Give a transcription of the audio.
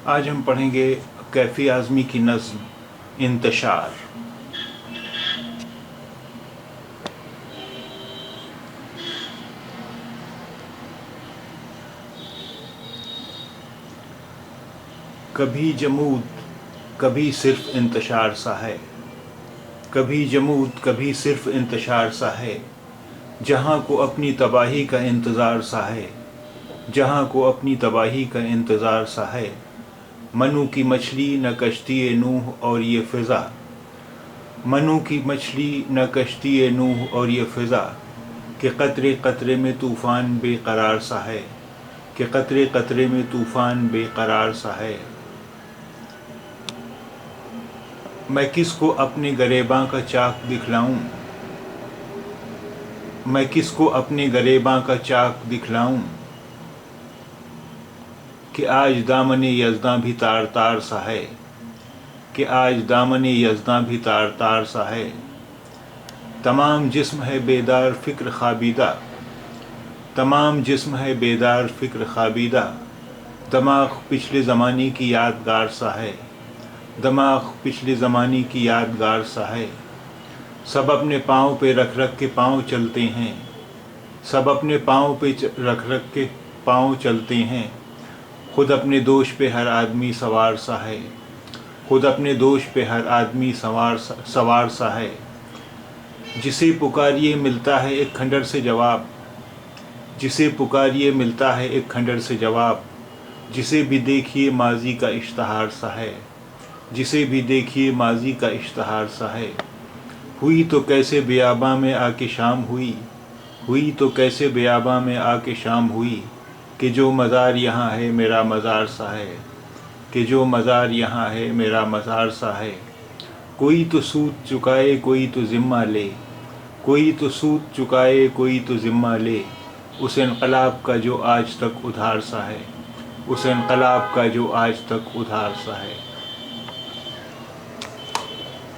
آج ہم پڑھیں گے کیفی اعظمی کی نظم انتشار۔ کبھی جمود کبھی صرف انتشار سا ہے، کبھی جمود کبھی صرف انتشار سا ہے، جہاں کو اپنی تباہی کا انتظار سا ہے، جہاں کو اپنی تباہی کا انتظار سا ہے۔ منو کی مچھلی نہ کشتی نوح اور یہ فضا، منو کی مچھلی نہ کشتی نوح اور یہ فضا، کہ قطرے قطرے میں طوفان بے قرار سا ہے، کہ قطرے قطرے میں طوفان بے قرار سا ہے۔ میں کس کو اپنے گریباں کا چاک دکھلاؤں، میں کس کو اپنے گریباں کا چاک دکھلاؤں، کہ آج دامن یزداں بھی تار تار سا ہے، کہ آج دامن یزداں بھی تار تار سا ہے۔ تمام جسم ہے بیدار فکر خوابیدہ، تمام جسم ہے بیدار فکر خوابیدہ، دماغ پچھلے زمانے کی یادگار سا ہے، دماغ پچھلے زمانے کی یادگار سا ہے۔ سب اپنے پاؤں پہ رکھ رکھ کے پاؤں چلتے ہیں، سب اپنے پاؤں پہ رکھ رکھ کے پاؤں چلتے ہیں، خود اپنے دوش پہ ہر آدمی سوار سا ہے، خود اپنے دوش پہ ہر آدمی سوار سا ہے۔ جسے پکاریے ملتا ہے ایک کھنڈر سے جواب، جسے پکاریے ملتا ہے ایک کھنڈر سے جواب، جسے بھی دیکھیے ماضی کا اشتہار سا ہے، جسے بھی دیکھیے ماضی کا اشتہار سا ہے۔ ہوئی تو کیسے بیاباں میں آ کے شام ہوئی، ہوئی تو کیسے بیاباں میں آ کے شام ہوئی، کہ جو مزار یہاں ہے میرا مزار سا ہے، کہ جو مزار یہاں ہے میرا مزار سا ہے۔ کوئی تو سود چکائے کوئی تو ذمہ لے، کوئی تو سود چکائے کوئی تو ذمہ لے، اس انقلاب کا جو آج تک ادھار سا ہے، اس انقلاب کا جو آج تک ادھار سا ہے۔